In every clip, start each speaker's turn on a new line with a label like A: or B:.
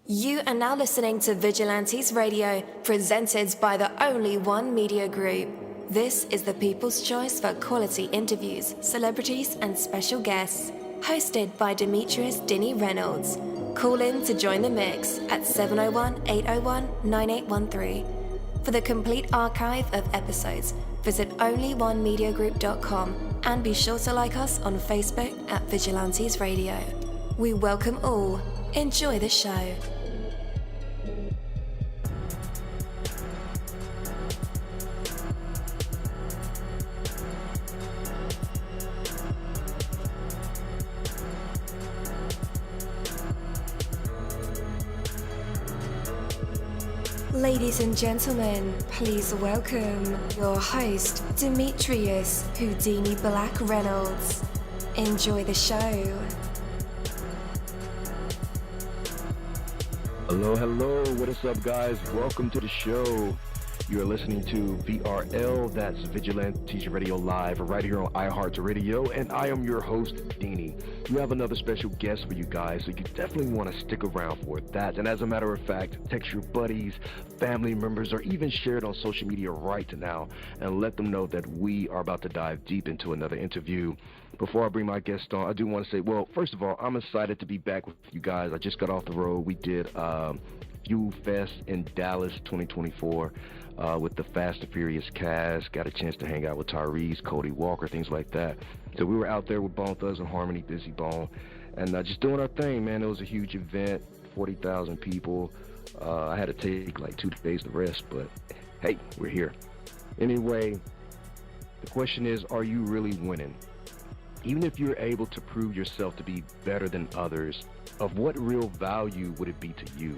A: You are now listening to Vigilantes Radio, presented by the Only One Media Group. This is the people's choice for quality interviews, celebrities, and special guests. Hosted by Demetrius-Reynolds. Call in to join the mix at 701-801-9813. For the complete archive of episodes, visit onlyonemediagroup.com and be sure to like us on Facebook at Vigilantes Radio. We welcome all. Enjoy the show. Ladies and gentlemen, please welcome your host, Demetrius-Reynolds. Enjoy the show.
B: Hello, what is up, guys? Welcome to the show. You're listening to VRL, that's Vigilantes Radio Live, right here on iHeartRadio, and I am your host, Deanie. We have another special guest for you guys, so you definitely want to stick around for that. And as a matter of fact, text your buddies, family members, or even share it on social media right now and let them know that we are about to dive deep into another interview. Before I bring my guest on, I do want to say, well, first of all, I'm excited to be back with you guys. I just got off the road. We did Fuel Fest in Dallas 2024 with the Fast and Furious cast. Got a chance to hang out with Tyrese, Cody Walker, things like that. So we were out there with Bone Thugs and Harmony, Busy Bone, and just doing our thing, man. It was a huge event, 40,000 people. I had to take like 2 days to rest, but hey, we're here. Anyway, the question is, are you really winning? Even if you're able to prove yourself to be better than others, of what real value would it be to you?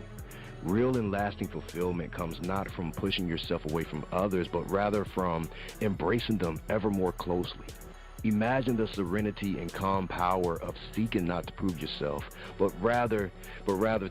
B: Real and lasting fulfillment comes not from pushing yourself away from others, but rather from embracing them ever more closely. Imagine the serenity and calm power of seeking not to prove yourself, but rather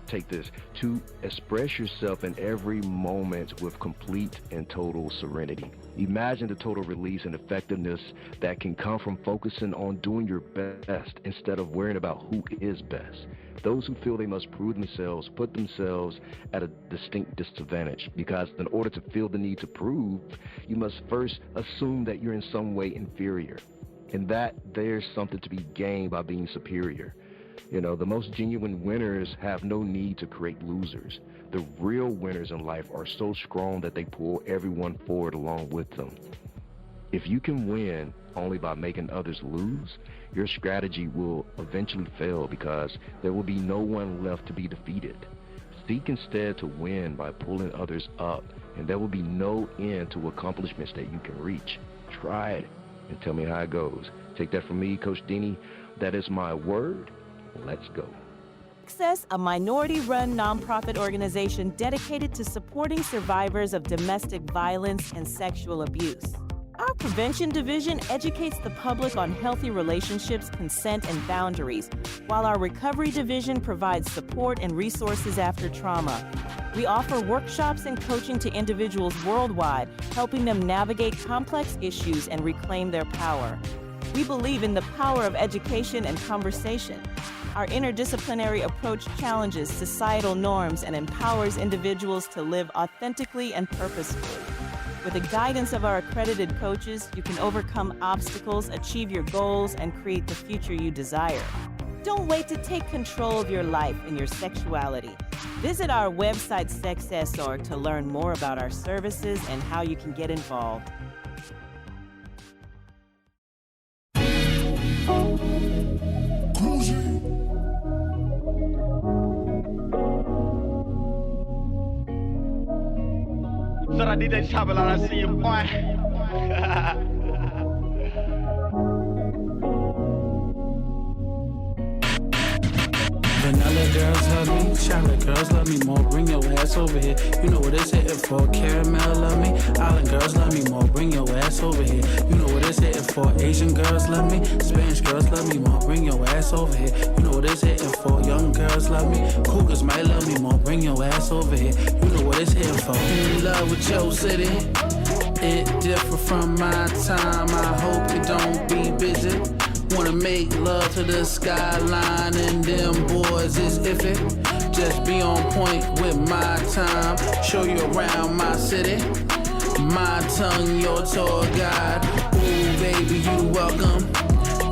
B: take this, to express yourself in every moment with complete and total serenity. Imagine the total release and effectiveness that can come from focusing on doing your best instead of worrying about who is best. Those who feel they must prove themselves put themselves at a distinct disadvantage, because in order to feel the need to prove, you must first assume that you're in some way inferior, and that there's something to be gained by being superior. You know, the most genuine winners have no need to create losers. The real winners in life are so strong that they pull everyone forward along with them. If you can win only by making others lose, your strategy will eventually fail, because there will be no one left to be defeated. Seek instead to win by pulling others up, and there will be no end to accomplishments that you can reach. Try it and tell me how it goes. Take that from me, Coach Deanie. That is my word. Let's go.
C: Access, a minority-run nonprofit organization dedicated to supporting survivors of domestic violence and sexual abuse. Our prevention division educates the public on healthy relationships, consent, and boundaries, while our recovery division provides support and resources after trauma. We offer workshops and coaching to individuals worldwide, helping them navigate complex issues and reclaim their power. We believe in the power of education and conversation. Our interdisciplinary approach challenges societal norms and empowers individuals to live authentically and purposefully. With the guidance of our accredited coaches, you can overcome obstacles, achieve your goals, and create the future you desire. Don't wait to take control of your life and your sexuality. Visit our website, Sex.org, to learn more about our services and how you can get involved.
D: So I did that chop a lot, I see you, boy.
E: Vanilla girls love me, chocolate girls love me more. Bring your ass over here. You know what it's hitting for. Caramel love me, island girls love me more. Bring your ass over here. You know what it's hitting for. Asian girls love me, Spanish girls love me more. Bring your ass over here. You know what it's hitting for. Young girls love me, cougars might love me more. Bring your ass over here. You know what it's hitting for. In love with your city, it different from my time. I hope it don't be busy. Wanna make love to the skyline, and them boys is iffy. Just be on point with my time. Show you around my city. My tongue, your tour guide. Ooh, baby, you welcome.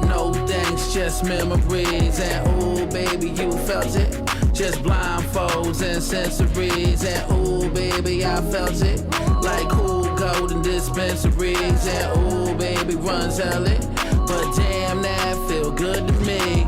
E: No thanks, just memories. And ooh, baby, you felt it. Just blindfolds and sensories. And ooh, baby, I felt it. Like cool golden dispensaries. And ooh, baby, run zealot. But damn, that feel good to me.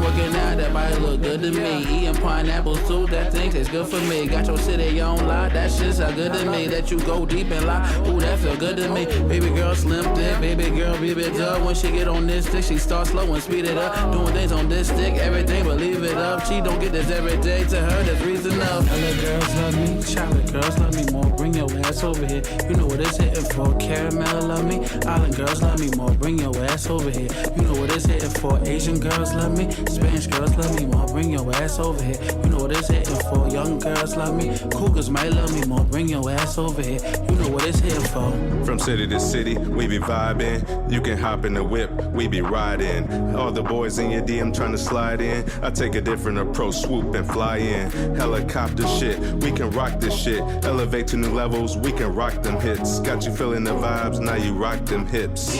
E: Working out, that might look good to me. Eating pineapples too, that thing tastes good for me. Got your city on lock, that shit's so good to me. That you go deep and lock, ooh, that feel good to me. Baby girl slim thick, baby girl be a bit up. When she get on this stick, she start slow and speed it up. Doing things on this stick, everything but leave it up. She don't get this every day, to her that's reason enough. Other girls love me, chocolate girls love me more. Bring your ass over here, you know what it's hitting for. Caramel love me, island girls love me more. Bring your ass over here, you know what it's hitting for. Asian girls love me, Spanish girls love me more. Bring your ass over here. You know what it's hitting for. Young girls love me. Cougars might love me more. Bring your ass over here. You know what it's hitting for.
F: From city to city, we be vibing. You can hop in the whip, we be riding. All the boys in your DM trying to slide in. I take a different approach, swoop and fly in. Helicopter shit, we can rock this shit. Elevate to new levels, we can rock them hits. Got you feeling the vibes, now you rock them hips.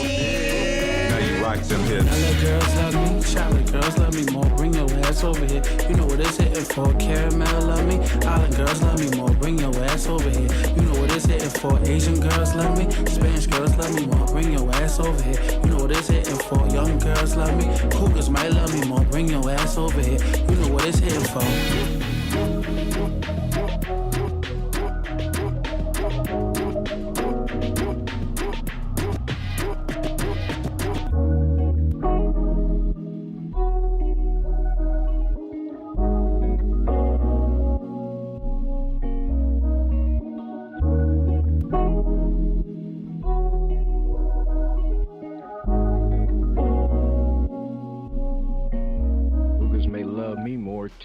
F: Rock them hips.
E: Other girls love me, chocolate girls love me more. Bring your ass over here. You know what it's hitting for. Caramel love me, island girls love me more. Bring your ass over here. You know what it's hitting for. Asian girls love me, Spanish girls love me more. Bring your ass over here. You know what it's hitting for. Young girls love me, cougars might love me more. Bring your ass over here. You know what it's hitting for.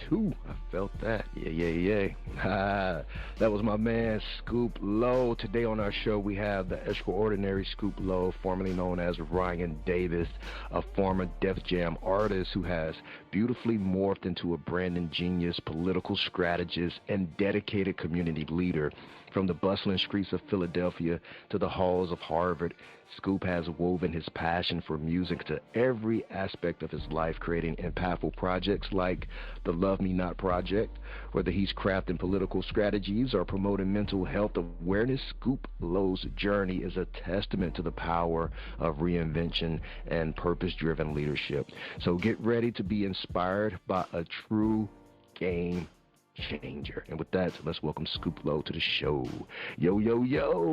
B: Too. I felt that. Yeah. That was my man Scoop Low. Today on our show we have the extraordinary Scoop Low, formerly known as Ryan Davis, a former Def Jam artist who has beautifully morphed into a branding genius, political strategist, and dedicated community leader. From the bustling streets of Philadelphia to the halls of Harvard, Scoop has woven his passion for music to every aspect of his life, creating impactful projects like the Love Me Not Project. Whether he's crafting political strategies or promoting mental health awareness, Scoop Low's journey is a testament to the power of reinvention and purpose-driven leadership. So get ready to be inspired by a true game changer. And with that, let's welcome Scoop Low to the show. Yo,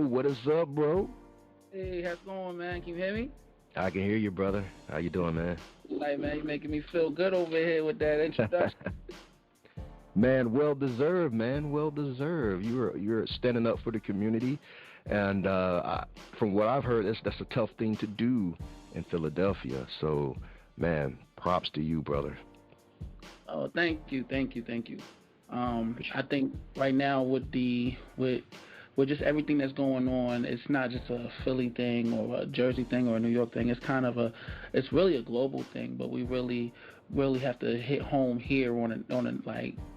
B: what is up, bro?
G: Hey, how's it going, man? Can you hear me?
B: I can hear you, brother. How you doing, man?
G: Like, man, you're making me feel good over here with that introduction.
B: Man, well deserved, man. Well deserved. You're standing up for the community, and from what I've heard, that's a tough thing to do in Philadelphia. So, man, props to you, brother.
G: Oh, thank you. I think right now with just everything that's going on, it's not just a Philly thing or a Jersey thing or a New York thing. It's really a global thing. But we really have to hit home here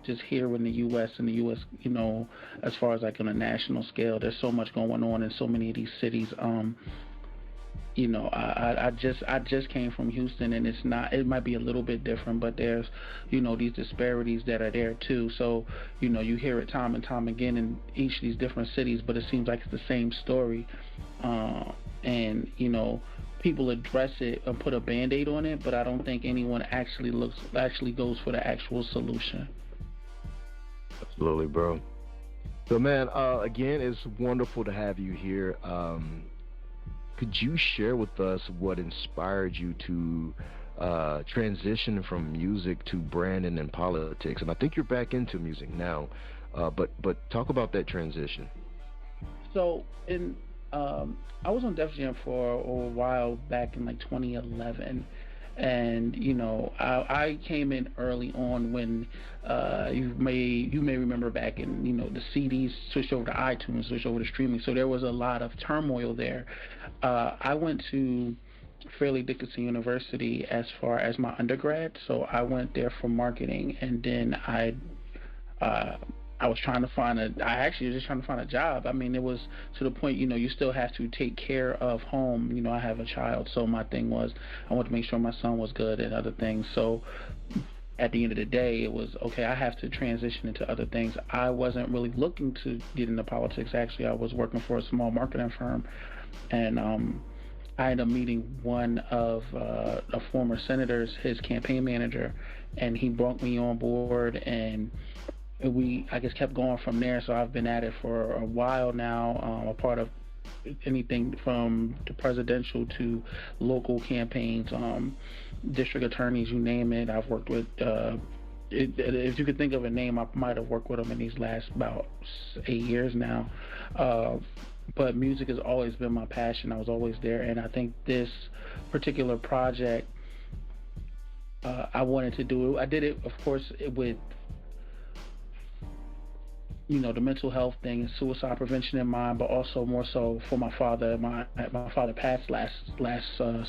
G: just here in the U.S. You know, as far as like on a national scale. There's so much going on in so many of these cities. You know, I just came from Houston, and it might be a little bit different, but there's, you know, these disparities that are there too. So, you know, you hear it time and time again in each of these different cities, but it seems like it's the same story. And, you know, people address it and put a Band-Aid on it, but I don't think anyone actually goes for the actual solution.
B: Absolutely, bro. So, man, again, it's wonderful to have you here. Could you share with us what inspired you to transition from music to branding and politics? And I think you're back into music now, but talk about that transition.
G: So, I was on Def Jam for a while back in like 2011. And you know, I came in early on when you may remember back in, you know, the CDs switched over to iTunes, switched over to streaming, so there was a lot of turmoil there. I went to Fairleigh Dickinson University as far as my undergrad, so I went there for marketing, and then I I actually was just trying to find a job. I mean, it was to the point, you still have to take care of home. I have a child, so my thing was I wanted to make sure my son was good and other things. So at the end of the day, it was, okay, I have to transition into other things. I wasn't really looking to get into politics. Actually, I was working for a small marketing firm, and I ended up meeting one of a former senator's, his campaign manager, and he brought me on board, and we, I guess, kept going from there. So I've been at it for a while now, a part of anything from the presidential to local campaigns, district attorneys, you name it. I've worked with, if you could think of a name, I might have worked with them in these last about 8 years now. But music has always been my passion. I was always there, and I think this particular project, I wanted to do it. I did it, of course, with the mental health thing and suicide prevention in mind, but also more so for my father. My father passed last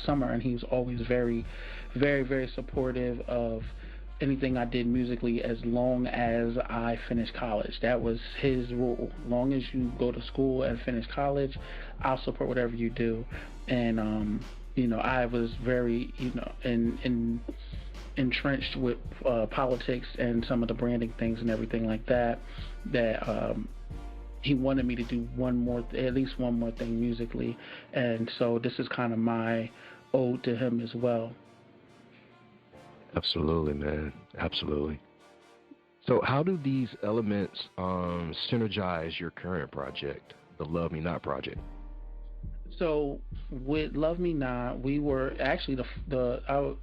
G: summer, and he was always very, very, very supportive of anything I did musically as long as I finished college. That was his rule. As long as you go to school and finish college, I'll support whatever you do. And I was very entrenched with politics and some of the branding things and everything like that, he wanted me to do at least one more thing musically. And so this is kind of my ode to him as well.
B: Absolutely, man. Absolutely. So how do these elements synergize your current project, the Love Me Not project?
G: So with Love Me Not, we were actually the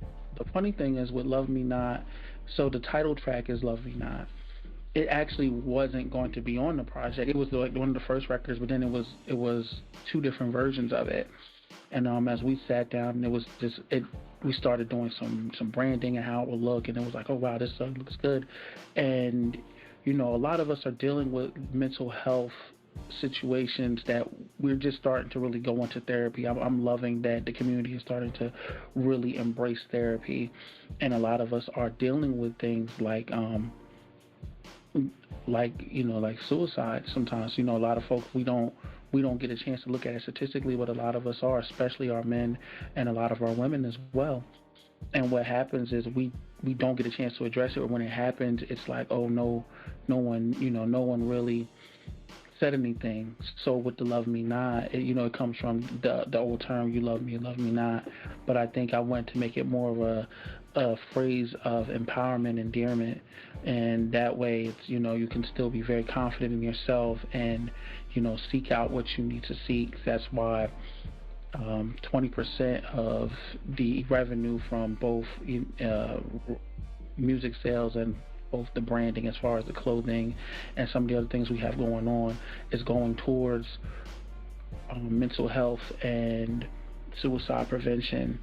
G: funny thing is with Love Me Not, so the title track is Love Me Not. It actually wasn't going to be on the project. It was like one of the first records, but then it was two different versions of it. And as we sat down, we started doing some branding and how it would look, and it was like, oh wow, this looks good. And a lot of us are dealing with mental health situations that we're just starting to really go into therapy. I'm loving that the community is starting to really embrace therapy, and a lot of us are dealing with things like suicide sometimes. A lot of folks, we don't get a chance to look at it statistically, but a lot of us are, especially our men and a lot of our women as well. And what happens is we don't get a chance to address it, or when it happens, it's like, oh no one really said anything. So with the Love Me Not, it comes from the old term, you love me not. But I think I wanted to make it more of a phrase of empowerment, endearment, and that way it's, you can still be very confident in yourself and seek out what you need to seek. That's why 20% of the revenue from both music sales and both the branding, as far as the clothing and some of the other things we have going on, is going towards mental health and suicide prevention.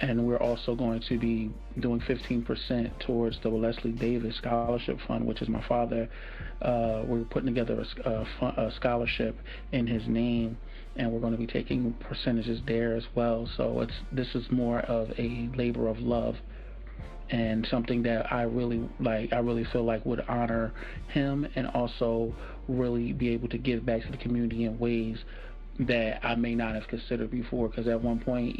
G: And we're also going to be doing 15% towards the Leslie Davis Scholarship Fund, which is my father. We're putting together a scholarship in his name, and we're going to be taking percentages there as well. So this is more of a labor of love, and something that I really like. I really feel like would honor him, and also really be able to give back to the community in ways that I may not have considered before. Because at one point,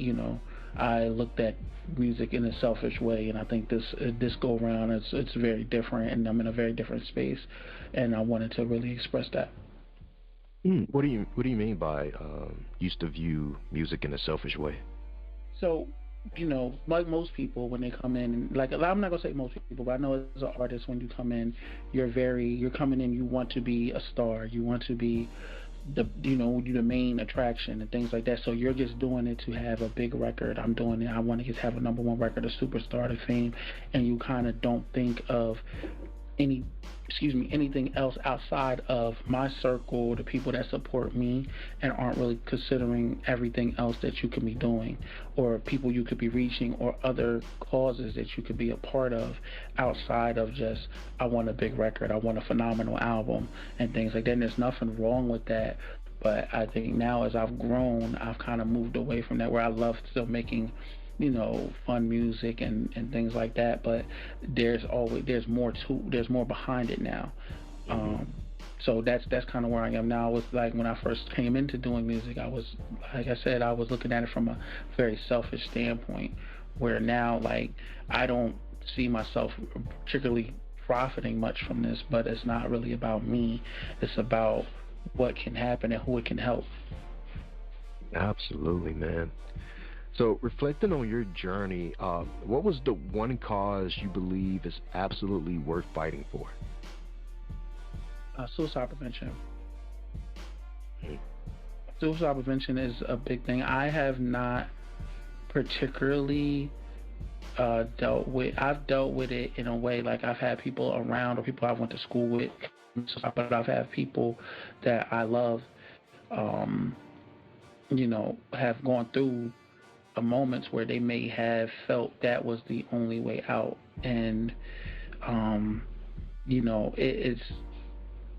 G: I looked at music in a selfish way, and I think this go around it's very different, and I'm in a very different space, and I wanted to really express that.
B: What do you mean by used to view music in a selfish way?
G: So, like most people, when they come in, like, I'm not gonna say most people, but I know as an artist, when you come in, you're coming in, you want to be a star, you want to be you're the main attraction and things like that. So you're just doing it to have a big record. I'm doing it, I want to just have a number one record, a superstar, to fame, and you kind of don't think of anything else outside of my circle, the people that support me, and aren't really considering everything else that you could be doing, or people you could be reaching, or other causes that you could be a part of outside of just, I want a big record, I want a phenomenal album, and things like that. And there's nothing wrong with that, but I think now as I've grown, I've kind of moved away from that, where I love still making fun music and things like that, but there's more behind it now. So that's kind of where I am now. With like when I first came into doing music, I was, like I said, I was looking at it from a very selfish standpoint, where now, like, I don't see myself particularly profiting much from this, but it's not really about me. It's about what can happen and who it can help.
B: Absolutely, man. So, reflecting on your journey, what was the one cause you believe is absolutely worth fighting for?
G: Suicide prevention. Suicide prevention is a big thing. I have not particularly dealt with it in a way, like I've had people around or people I went to school with, but I've had people that I love, have gone through moments where they may have felt that was the only way out, and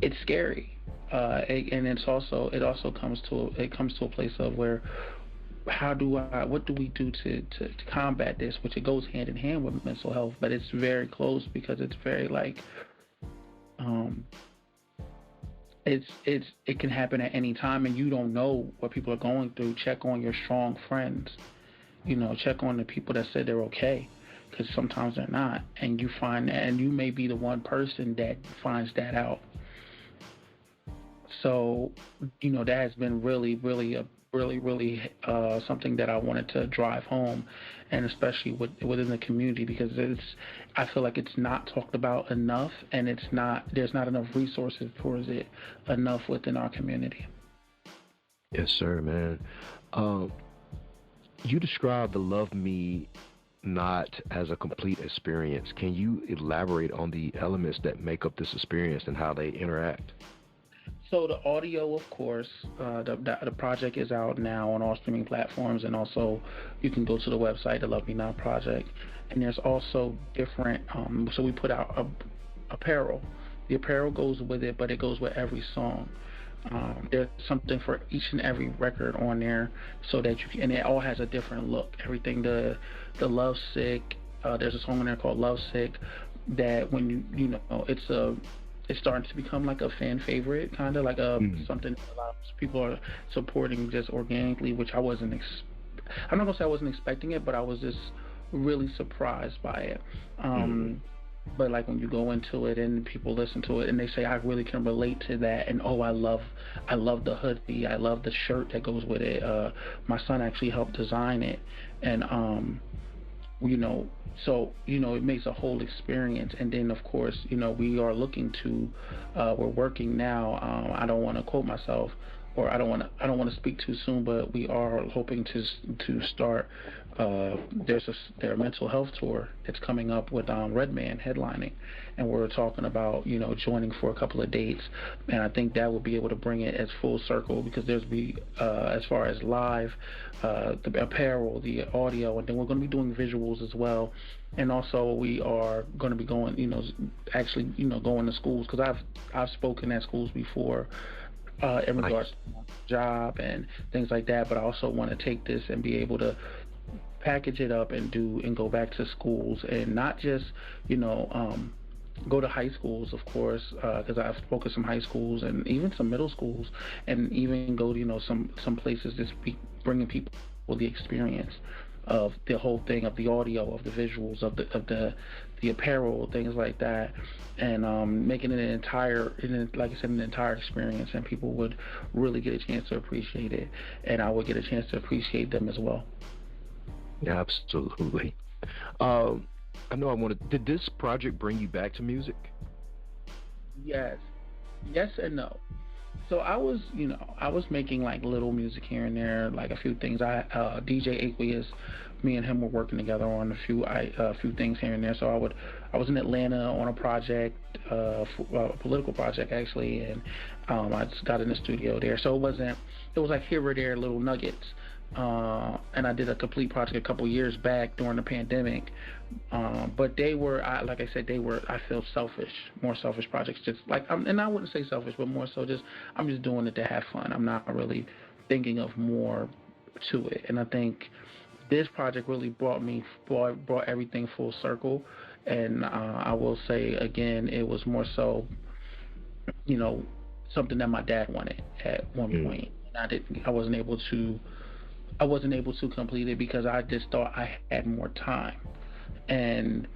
G: it's scary, and it also comes to a place of where, what do we do to combat this, which it goes hand in hand with mental health, but it's very close because it's very like it can happen at any time, and you don't know what people are going through. Check on your strong friends, check on the people that said they're okay, because sometimes they're not, and you may be the one person that finds that out. So, that has been really something that I wanted to drive home, and especially within the community, because I feel like it's not talked about enough, and there's not enough resources towards it enough within our community.
B: Yes, sir, man. You described the Love Me Not as a complete experience. Can you elaborate on the elements that make up this experience and how they interact?
G: So the audio, of course, the project is out now on all streaming platforms, and also you can go to the website, the Love Me Not Project. And there's also different, so we put out apparel. The apparel goes with it, but it goes with every song. There's something for each and every record on there, so that and it all has a different look. Everything, the Love Sick, there's a song on there called Love Sick, that when it's starting to become like a fan favorite, kind of like something a lot of people are supporting just organically, which I'm not gonna say I wasn't expecting it, but I was just really surprised by it. But like when you go into it and people listen to it and they say, I really can relate to that, and I love the hoodie, I love the shirt that goes with it. My son actually helped design it, and so it makes a whole experience. And then of course, we are looking to, we're working now. I don't want to quote myself, or I don't want to speak too soon, but we are hoping to start. Their mental health tour that's coming up with Redman headlining, and we're talking about joining for a couple of dates, and I think that will be able to bring it as full circle, because there's as far as live, the apparel, the audio, and then we're going to be doing visuals as well, and also we are going to be going going to schools, because I've spoken at schools before. In regards to my job and things like that, but I also want to take this and be able to package it up and go back to schools, and not just go to high schools, of course, because I've spoken to some high schools and even some middle schools, and even go to some places, just bringing people the experience of the whole thing, of the audio, of the visuals, of the apparel, things like that, and making it an entire experience, and people would really get a chance to appreciate it, and I would get a chance to appreciate them as well.
B: Absolutely. I know did this project bring you back to music?
G: Yes and no. So I was making like little music here and there, like a few things. DJ Aqueous, me and him were working together on a few things here and there. So I was in Atlanta on a project, a political project actually, and I just got in the studio there. So it was like here or there little nuggets. And I did a complete project a couple years back during the pandemic, but they were, like I said, I feel more selfish projects. Just like, and I wouldn't say selfish, but more so just I'm just doing it to have fun. I'm not really thinking of more to it, and I think this project really brought everything full circle. And I will say again, it was more so, something that my dad wanted at one point. And I wasn't able to complete it because I just thought I had more time. And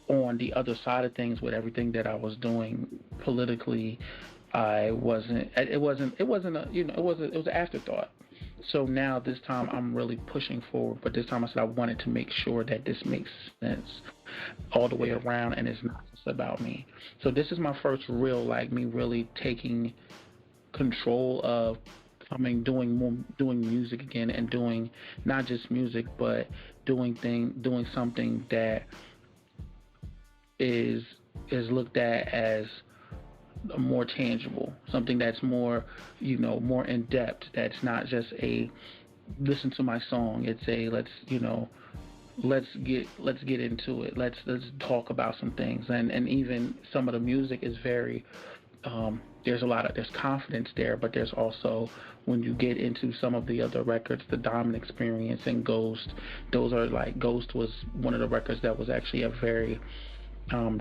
G: on the other side of things, with everything that I was doing politically, it was an afterthought. So now this time I'm really pushing forward, but this time I said I wanted to make sure that this makes sense all the way around and it's not just about me. So this is my first real, me really taking control of doing music again, and doing not just music, but doing something that is looked at as more tangible, something that's more, more in depth. That's not just a listen to my song. It's a let's get into it. Let's talk about some things. And even some of the music is very there's confidence there, but there's also, when you get into some of the other records, the Diamond Experience and Ghost, those are Ghost was one of the records that was actually a very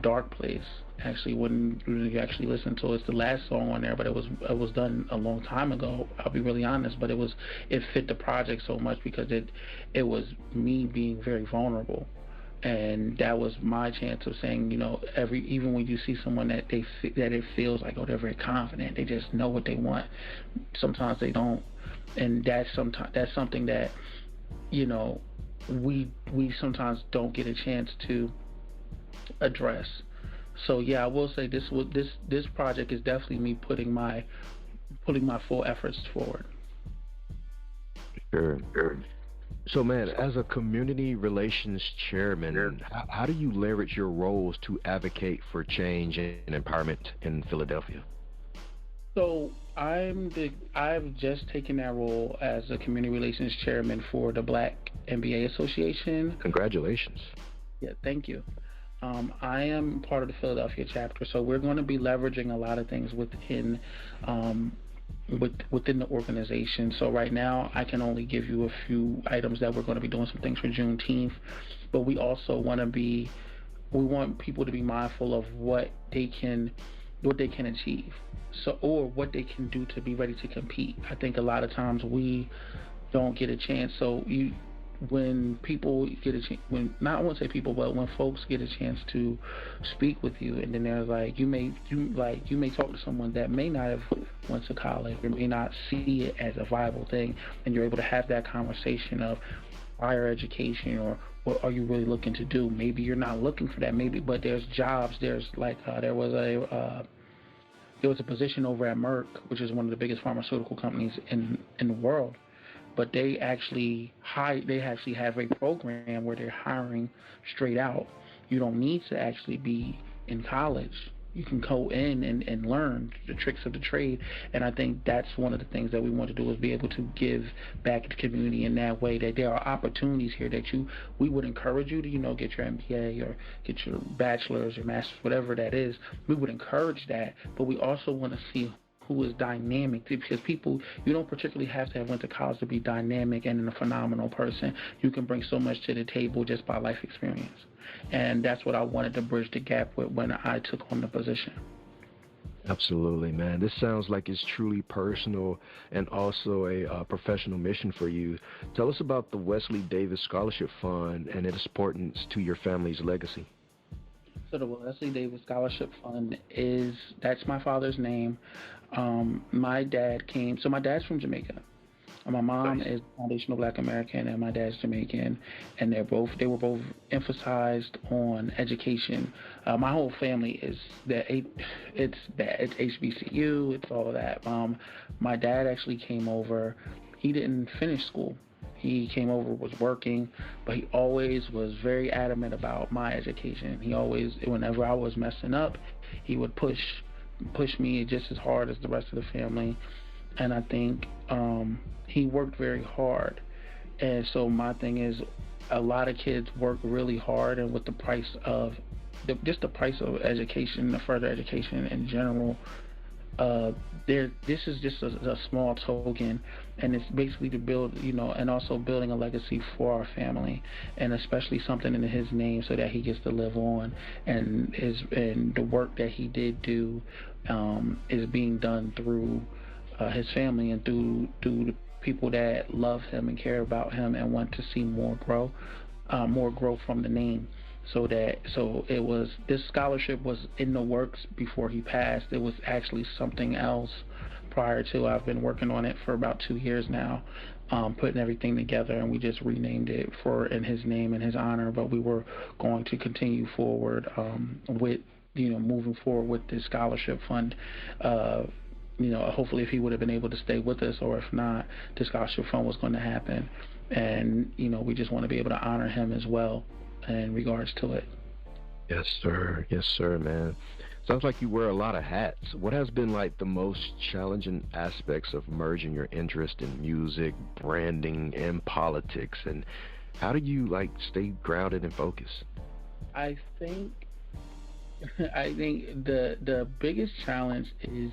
G: dark place. Actually, when you actually listen to it, it's the last song on there, but it was done a long time ago. I'll be really honest, but it fit the project so much because it was me being very vulnerable, and that was my chance of saying, even when you see someone that it feels like, they're very confident, they just know what they want. Sometimes they don't, and that's something that we sometimes don't get a chance to address. So yeah, I will say this project is definitely me putting my full efforts forward.
B: Sure. So man, as a community relations chairman, how do you leverage your roles to advocate for change and empowerment in Philadelphia?
G: So I've just taken that role as a community relations chairman for the Black NBA Association.
B: Congratulations.
G: Yeah, thank you. I am part of the Philadelphia chapter, so we're going to be leveraging a lot of things within the organization. So right now, I can only give you a few items that we're going to be doing some things for Juneteenth, but we also want people to be mindful of what they can achieve, or what they can do to be ready to compete. I think a lot of times we don't get a chance. So when people get a chance, when folks get a chance to speak with you, and then they're like, you may talk to someone that may not have went to college or may not see it as a viable thing, and you're able to have that conversation of higher education, or what are you really looking to do? Maybe you're not looking for that, but there's jobs. There's there was a position over at Merck, which is one of the biggest pharmaceutical companies in the world. But they actually have a program where they're hiring straight out. You don't need to actually be in college. You can go in and learn the tricks of the trade. And I think that's one of the things that we want to do, is be able to give back to the community in that way, that there are opportunities here that we would encourage you to, get your MBA or get your bachelor's or master's, whatever that is. We would encourage that, but we also want to see who is dynamic, because you don't particularly have to have went to college to be dynamic and a phenomenal person. You can bring so much to the table just by life experience. And that's what I wanted to bridge the gap with when I took on the position.
B: Absolutely, man. This sounds like it's truly personal and also a professional mission for you. Tell us about the Wesley Davis Scholarship Fund and its importance to your family's legacy.
G: So the Wesley Davis Scholarship Fund that's my father's name. My dad's from Jamaica. My mom is foundational Black American, and my dad's Jamaican, and they were both emphasized on education. My whole family is it's HBCU, it's all of that. My dad actually came over. He didn't finish school. He came over, was working, but he always was very adamant about my education. He always, whenever I was messing up, he would push me just as hard as the rest of the family. And I think he worked very hard. And so my thing is, a lot of kids work really hard, and with the price of education, the further education in general, this is just a small token, and it's basically to build, and also building a legacy for our family, and especially something in his name so that he gets to live on, and the work that he did do is being done through his family and through the people that love him and care about him and want to see more growth from the name. So this scholarship was in the works before he passed. It was actually something else prior to. I've been working on it for about 2 years now, putting everything together, and we just renamed it in his name and his honor. But we were going to continue forward with moving forward with this scholarship fund. Hopefully if he would have been able to stay with us, or if not, the scholarship fund was going to happen. And we just want to be able to honor him as well in regards to it.
B: Yes, sir, man. Sounds like you wear a lot of hats. What has been like the most challenging aspects of merging your interest in music, branding, and politics, and how do you stay grounded and focused?
G: I think the biggest challenge is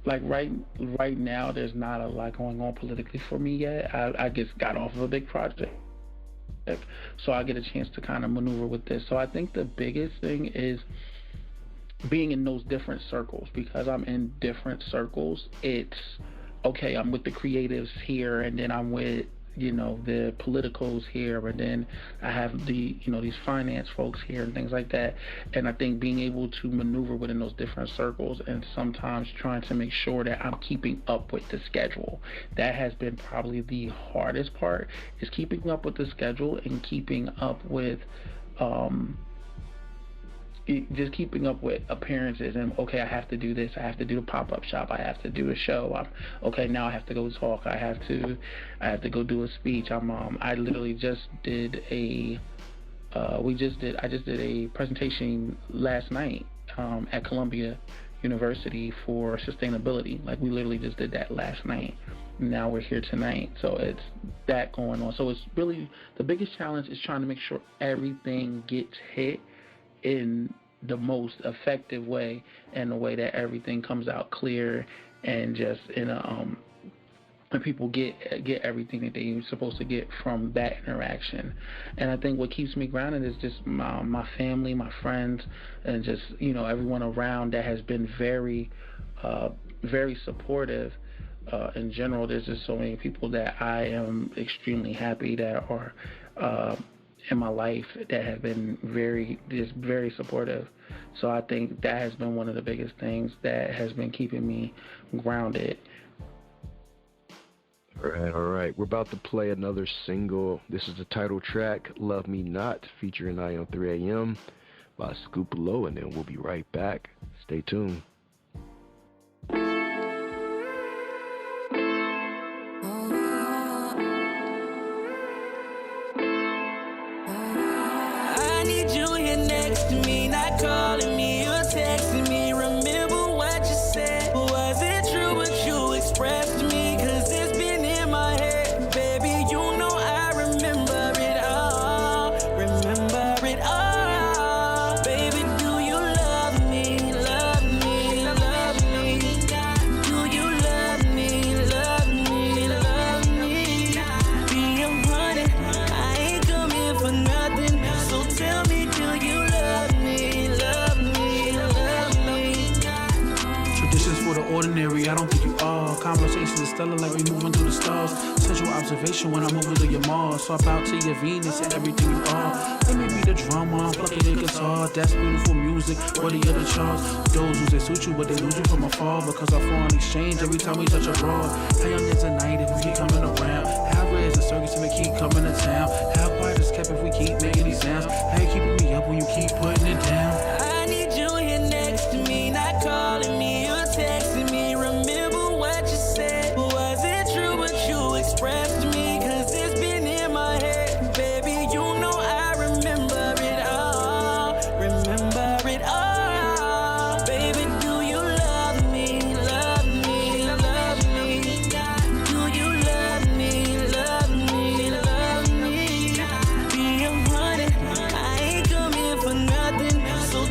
G: right now there's not a lot going on politically for me yet. I just got off of a big project, so I get a chance to kind of maneuver with this. So I think the biggest thing is being in those different circles. Because I'm in different circles, it's okay, I'm with the creatives here, and then I'm with the politicals here, and then I have these finance folks here and things like that. And I think being able to maneuver within those different circles, and sometimes trying to make sure that I'm keeping up with the schedule, that has been probably the hardest part, is keeping up with the schedule and keeping up with just keeping up with appearances. And okay, I have to do this, I have to do a pop-up shop, I have to do a show, now I have to go talk, I have to go do a speech. I literally just did I just did a presentation last night at Columbia University for sustainability. We literally just did that last night. Now we're here tonight, so it's that going on. So it's really the biggest challenge is trying to make sure everything gets hit in the most effective way, and the way that everything comes out clear, and just in and people get everything that they're supposed to get from that interaction. And I think what keeps me grounded is just my family, my friends, and just everyone around that has been very very supportive. In general, there's just so many people that I am extremely happy that are in my life that have been very supportive. So I think that has been one of the biggest things that has been keeping me grounded.
B: All right. We're about to play another single. This is the title track, Love Me Not, featuring I on 3 a.m. by Scoop Below, and then we'll be right back. Stay tuned.
H: Calling me or texting me, remember what you said? Was it true what you expressed to me? Cause it's been in my head, baby, I remember it all. Remember it all. Baby, do you love me? Love me, love me. Do you love me? Love me, love me. Be 100, I ain't coming for nothing. So tell me, do you love me?
E: For the ordinary, I don't think you are. Conversations are stellar like we moving through the stars. Central observation when I'm moving through your Mars. Swap out to your Venus and everything you are. Let me be the drummer, I'm plucking the guitar. That's beautiful music, worthy of the charts. Those who say suit you, but they lose you from afar. Because our foreign exchange every time we touch abroad. How young is a night if we keep coming around? How rare is a circus if we keep coming to town? How quiet is kept if we keep making these sounds? How you keeping me up when you keep putting it down?
H: I need you here next to me, not calling me or texting me. Remember what you said? Was it true what you expressed to me? Cause it's been in my head, baby, I remember it all. Remember it all. Baby, do you love me? Love me, love me. Do you love me? Love me, love me. Be 100, I ain't coming for nothing. So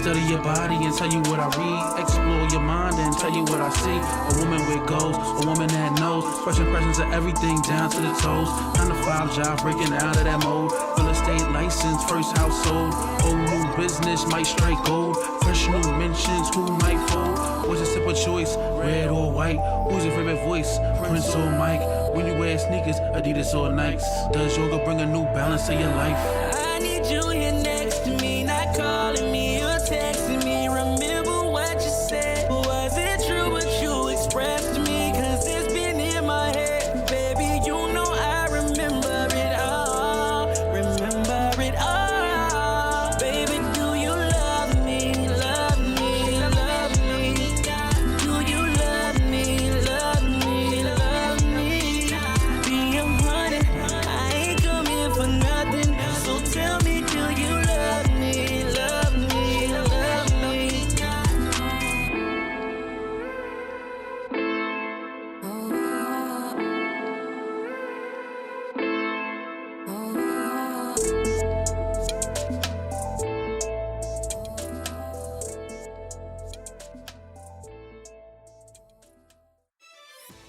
E: Study your body and tell you what I read. Explore your mind and tell you what I see. A woman with goals, a woman that knows. First impressions of everything down to the toes. 9 to 5 job, breaking out of that mode. Real estate license, first household. Whole new business, might strike gold. Fresh new mentions, who might fold? What's a simple choice, red or white? Who's your favorite voice, Prince or Mike? When you wear sneakers, Adidas or Nikes? Does yoga bring a new balance to your life?
H: I need you here next to me, not calling me or texting me. Remember what you said. Was it true what you expressed to me? Cause it's been in my head. Baby, you know I remember it all. Remember it all. Baby, do you love me? Love me, love me. Do you love me? Love me, love me. Be 100, I ain't coming for nothing. So tell me, do you love me? Love me, love me.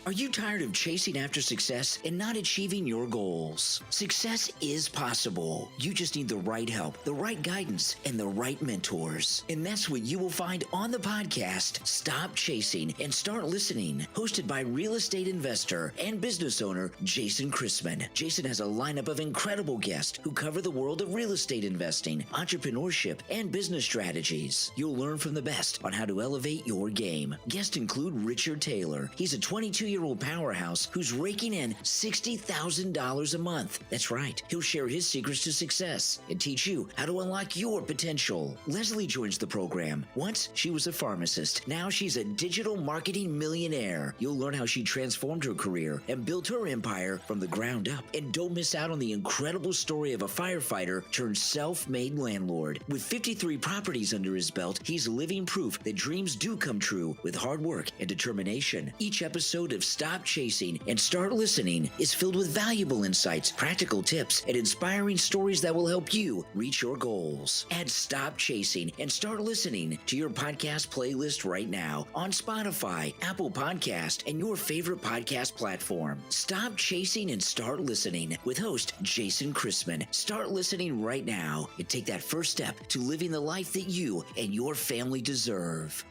I: Are you tired of chasing after success and not achieving your goals? Success is possible. You just need the right help, the right guidance, and the right mentors. And that's what you will find on the podcast, Stop Chasing and Start Listening, hosted by real estate investor and business owner Jason Chrisman. Jason has a lineup of incredible guests who cover the world of real estate investing, entrepreneurship, and business strategies. You'll learn from the best on how to elevate your game. Guests include Richard Taylor. He's a 22-year-old powerhouse who's raking in $60,000 a month. That's right. He'll share his secrets to success and teach you how to unlock your potential. Leslie joins the program. Once she was a pharmacist. Now she's a digital marketing millionaire. You'll learn how she transformed her career and built her empire from the ground up. And don't miss out on the incredible story of a firefighter turned self-made landlord. With 53 properties under his belt, he's living proof that dreams do come true with hard work and determination. Each episode of Stop Chasing and Start Listening is filled with valuable insights, practical tips, and inspiring stories that will help you reach your goals. Add Stop Chasing and Start Listening to your podcast playlist right now on Spotify, Apple Podcast, and your favorite podcast platform. Stop Chasing and Start Listening with host Jason Chrisman. Start listening right now and take that first step to living the life that you and your family deserve.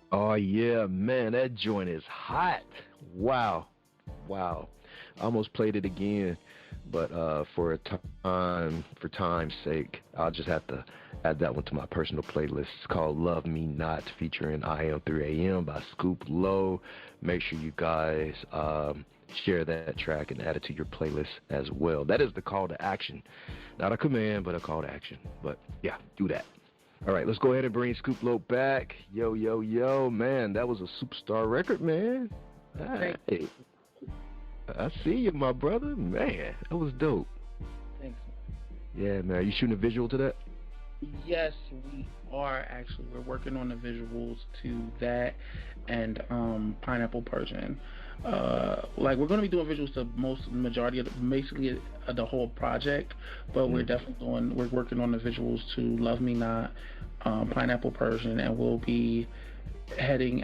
B: Oh, yeah, man, that joint is hot. Wow. I almost played it again, but for time's sake, I'll just have to add that one to my personal playlist. It's called Love Me Not, featuring I Am 3 AM by Scoop Low. Make sure you guys share that track and add it to your playlist as well. That is the call to action. Not a command, but a call to action. But, yeah, do that. All right, let's go ahead and bring Scoop Low back. Yo, man, that was a superstar record, man. Hey, I see you, my brother. Man, that was dope.
G: Thanks.
B: Yeah, man, are you shooting a visual to that?
G: Yes, we are actually. We're working on the visuals to that and Pineapple Persian. Like, we're going to be doing visuals to majority of basically the whole project, but we're working on the visuals to Love Me Not, Pineapple Persian, and we'll be heading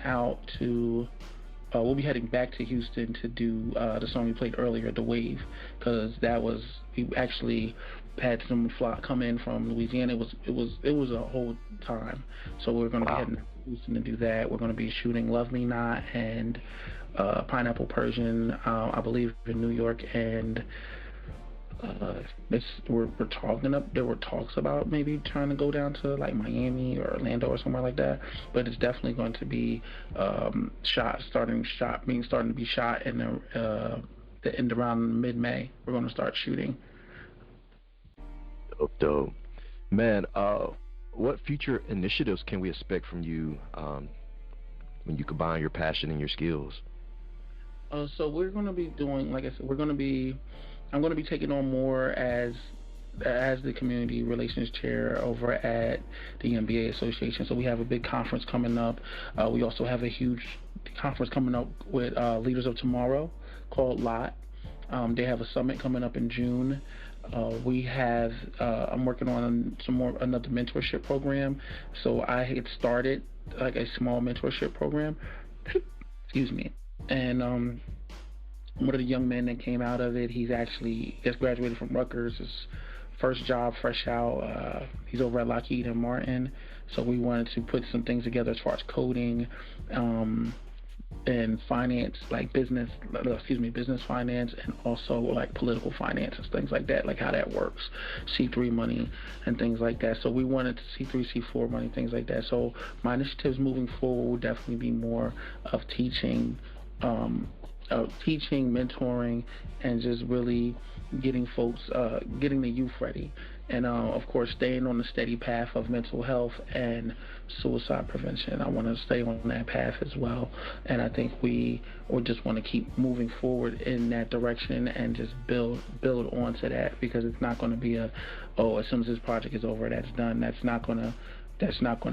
G: back to Houston to do the song we played earlier, The Wave, because we actually had some come in from Louisiana. It was a whole time. So we're going to be heading to Houston to do that. We're going to be shooting Love Me Not and Pineapple Persian, I believe, in New York, and there were talks about maybe trying to go down to like Miami or Orlando or somewhere like that, but it's definitely going to be starting to be shot in the end around mid-May. We're going to start shooting.
B: Dope. Man, what future initiatives can we expect from you when you combine your passion and your skills?
G: So we're going to be doing, like I said, I'm going to be taking on more as the community relations chair over at the MBA Association. So we have a big conference coming up. We also have a huge conference coming up with Leaders of Tomorrow called LOT. They have a summit coming up in June. We have I'm working on another mentorship program. So I had started like a small mentorship program. Excuse me. And one of the young men that came out of it, he's actually just graduated from Rutgers. His first job, fresh out. He's over at Lockheed and Martin. So we wanted to put some things together as far as coding and finance, like business finance, and also like political finance and things like that, like how that works, C3 money and things like that. So we wanted to C3, C4 money, things like that. So my initiatives moving forward will definitely be more of teaching, mentoring, and just really getting folks, getting the youth ready. And of course, staying on the steady path of mental health and suicide prevention. I want to stay on that path as well. And I think we just want to keep moving forward in that direction and just build onto that, because it's not going to be as soon as this project is over, that's done. That's not going to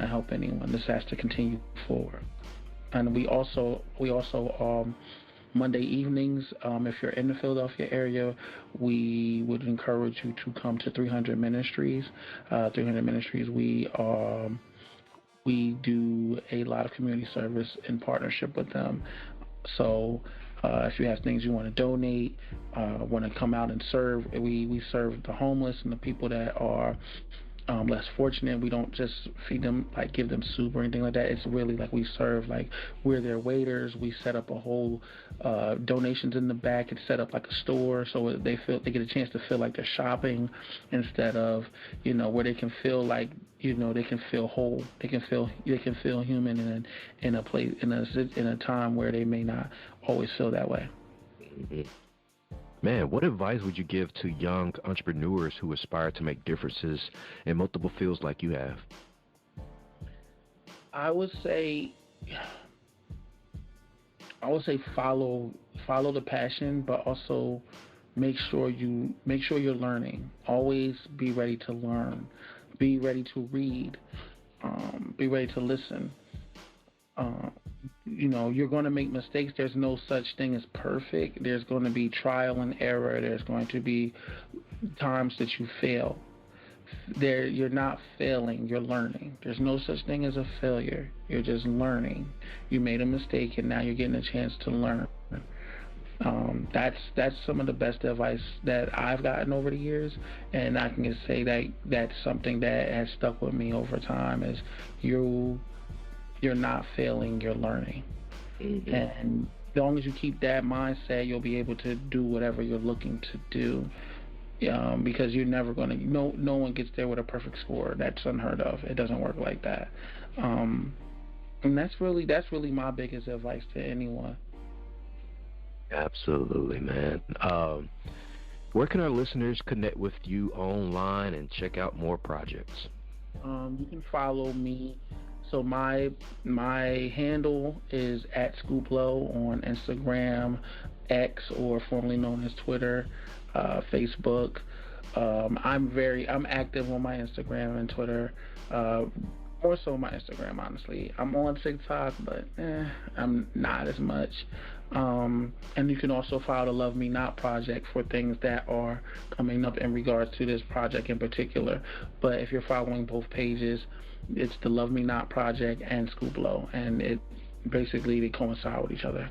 G: help anyone. This has to continue forward. And we also Monday evenings, if you're in the Philadelphia area, we would encourage you to come to 300 Ministries. 300 Ministries, we do a lot of community service in partnership with them. So if you have things you want to donate, want to come out and serve, we serve the homeless and the people that are less fortunate. We don't just feed them, like give them soup or anything like that. It's really like we serve, like we're their waiters. We set up a whole donations in the back. It's set up like a store, so they get a chance to feel like they're shopping instead of, where they can feel like, they can feel whole. They can feel human in a place, in a time where they may not always feel that way.
B: Mm-hmm. Man, what advice would you give to young entrepreneurs who aspire to make differences in multiple fields like you have?
G: I would say follow the passion, but also make sure you're learning. Always be ready to learn. Be ready to read. Be ready to listen. You're going to make mistakes. There's no such thing as perfect. There's going to be trial and error. There's going to be times that you fail. You're not failing, you're learning. There's no such thing as a failure. You're just learning. You made a mistake and now you're getting a chance to learn. That's some of the best advice that I've gotten over the years, and I can just say that that's something that has stuck with me over time. Is you're not failing, you're learning. Mm-hmm. And as long as you keep that mindset, you'll be able to do whatever you're looking to do. Because you're never going to, no one gets there with a perfect score. That's unheard of. It doesn't work like that. And that's really my biggest advice to anyone.
B: Absolutely, man. Where can our listeners connect with you online and check out more projects?
G: You can follow me. So my handle is @ScoopLow on Instagram, X, or formerly known as Twitter, Facebook. I'm active on my Instagram and Twitter. More so my Instagram, honestly. I'm on TikTok, but I'm not as much. And you can also follow the Love Me Not project for things that are coming up in regards to this project in particular. But if you're following both pages, it's the Love Me Not project and Scoop Low, and they coincide with each other.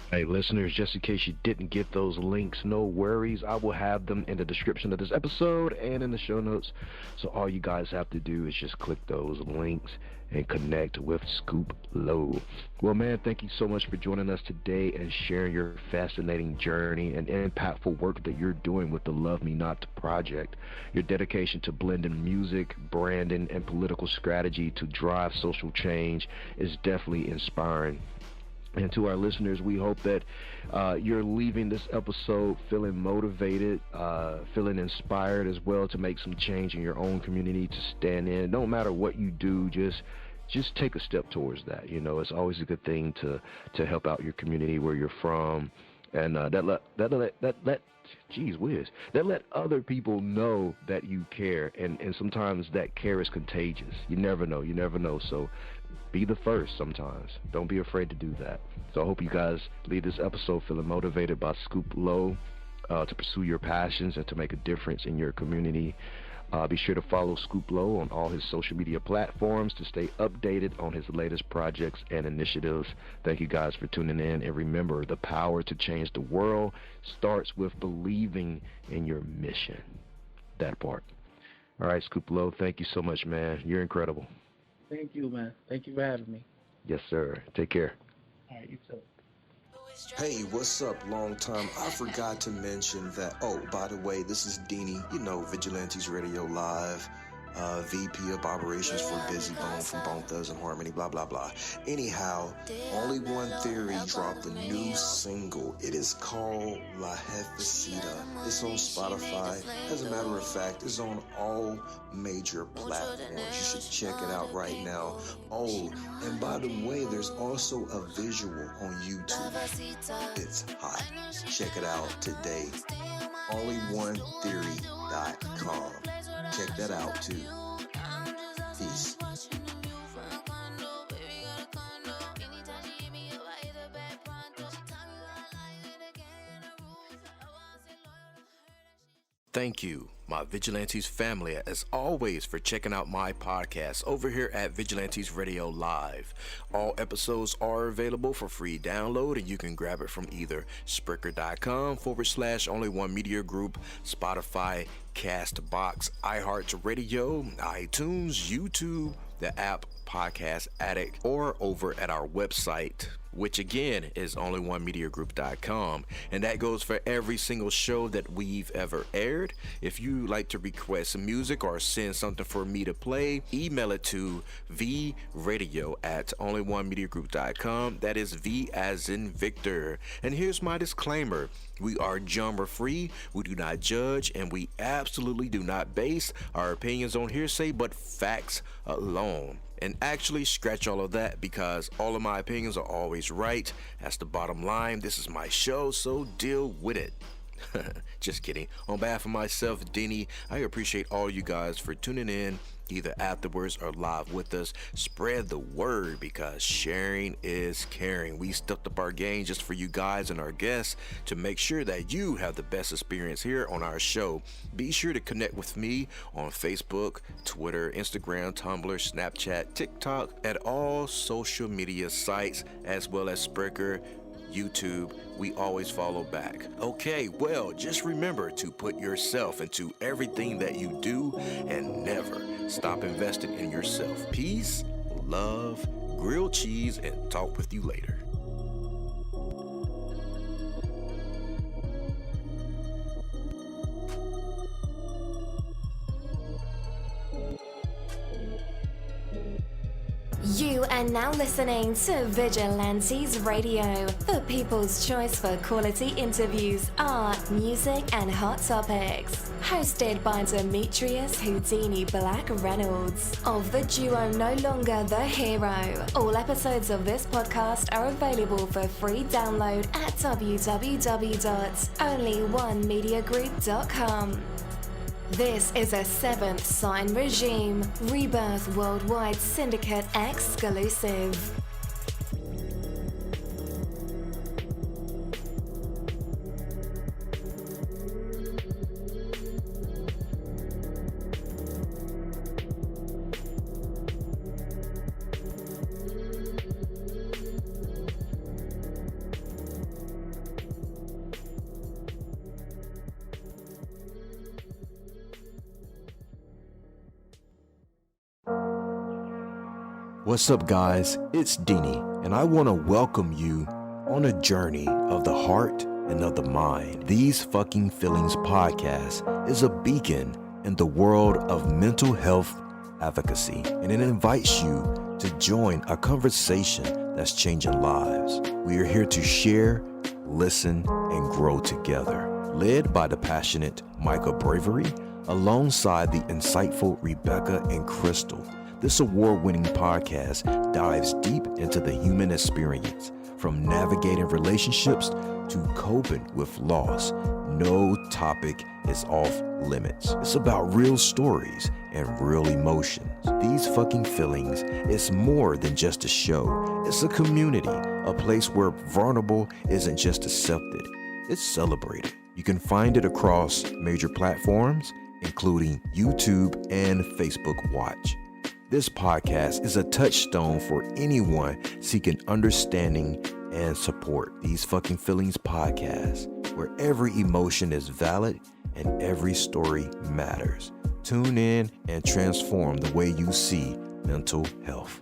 B: Hey, listeners, just in case you didn't get those links, no worries. I will have them in the description of this episode and in the show notes. So all you guys have to do is just click those links and connect with Scoop Low. Well, man, thank you so much for joining us today and sharing your fascinating journey and impactful work that you're doing with the Love Me Not project. Your dedication to blending music, branding, and political strategy to drive social change is definitely inspiring. And to our listeners, we hope that you're leaving this episode feeling motivated, feeling inspired as well to make some change in your own community, to stand in. No matter what you do, just take a step towards that. It's always a good thing to help out your community where you're from, and that let other people know that you care, and sometimes that care is contagious. You never know. So be the first sometimes. Don't be afraid to do that. So I hope you guys leave this episode feeling motivated by Scoop Low. to pursue your passions and to make a difference in your community. Be sure to follow Scoop Low on all his social media platforms to stay updated on his latest projects and initiatives. Thank you guys for tuning in, and remember, the power to change the world starts with believing in your mission. That part. All right, Scoop Low, thank you so much, man. You're incredible.
G: Thank you, man. Thank you for having me.
B: Yes, sir. Take care.
G: All right, you too.
J: Hey, what's up, long time? I forgot to mention that, oh, by the way, this is Deanie, Vigilantes Radio Live, VP of Operations for Busy Bone from Bone Thugs and Harmony, blah, blah, blah. Anyhow, Only One Theory dropped a new single. It is called La Jefecita. It's on Spotify. As a matter of fact, it's on all major platforms. You should check it out right now. Oh, and by the way, there's also a visual on YouTube. It's hot. Check it out today. onlyonetheory.com. Check that out too. Peace.
B: Thank you, my Vigilantes family, as always, for checking out my podcast over here at Vigilantes Radio Live. All episodes are available for free download, and you can grab it from either Spreaker.com/Only One Media Group, Spotify, Castbox, iHeartRadio, iTunes, YouTube, the app Podcast Addict, or over at our website, which again is onlyonemediagroup.com, and that goes for every single show that we've ever aired. If you like to request some music or send something for me to play, email it to vradio@onlyonemediagroup.com. That is V as in Victor. And here's my disclaimer: we are genre free, we do not judge, and we absolutely do not base our opinions on hearsay but facts alone. And actually, scratch all of that, because all of my opinions are always right. That's the bottom line. This is my show, so deal with it. Just kidding. On behalf of myself, Denny, I appreciate all you guys for tuning in, either afterwards or live with us. Spread the word, because sharing is caring. We stepped up our game just for you guys and our guests to make sure that you have the best experience here on our show. Be sure to connect with me on Facebook, Twitter, Instagram, Tumblr, Snapchat, TikTok, at all social media sites, as well as Spreaker, YouTube. We always follow back. Okay, well, just remember to put yourself into everything that you do and never stop investing in yourself. Peace, love, grilled cheese, and talk with you later.
A: You are now listening to Vigilantes Radio, the people's choice for quality interviews, art, music, and hot topics. Hosted by Demetrius Houdini Black-Reynolds of the duo No Longer the Hero. All episodes of this podcast are available for free download at www.onlyonemediagroup.com. This is a Seventh Sign Regime Rebirth Worldwide Syndicate exclusive.
B: What's up, guys? It's Deanie, and I want to welcome you on a journey of the heart and of the mind. These Fucking Feelings podcast is a beacon in the world of mental health advocacy, and it invites you to join a conversation that's changing lives. We are here to share, listen, and grow together. Led by the passionate Michael Bravery, alongside the insightful Rebecca and Crystal. This award-winning podcast dives deep into the human experience, from navigating relationships to coping with loss. No topic is off limits. It's about real stories and real emotions. These Fucking Feelings is more than just a show. It's a community, a place where vulnerable isn't just accepted, it's celebrated. You can find it across major platforms, including YouTube and Facebook Watch. This podcast is a touchstone for anyone seeking understanding and support. These Fucking Feelings podcast, where every emotion is valid and every story matters. Tune in and transform the way you see mental health.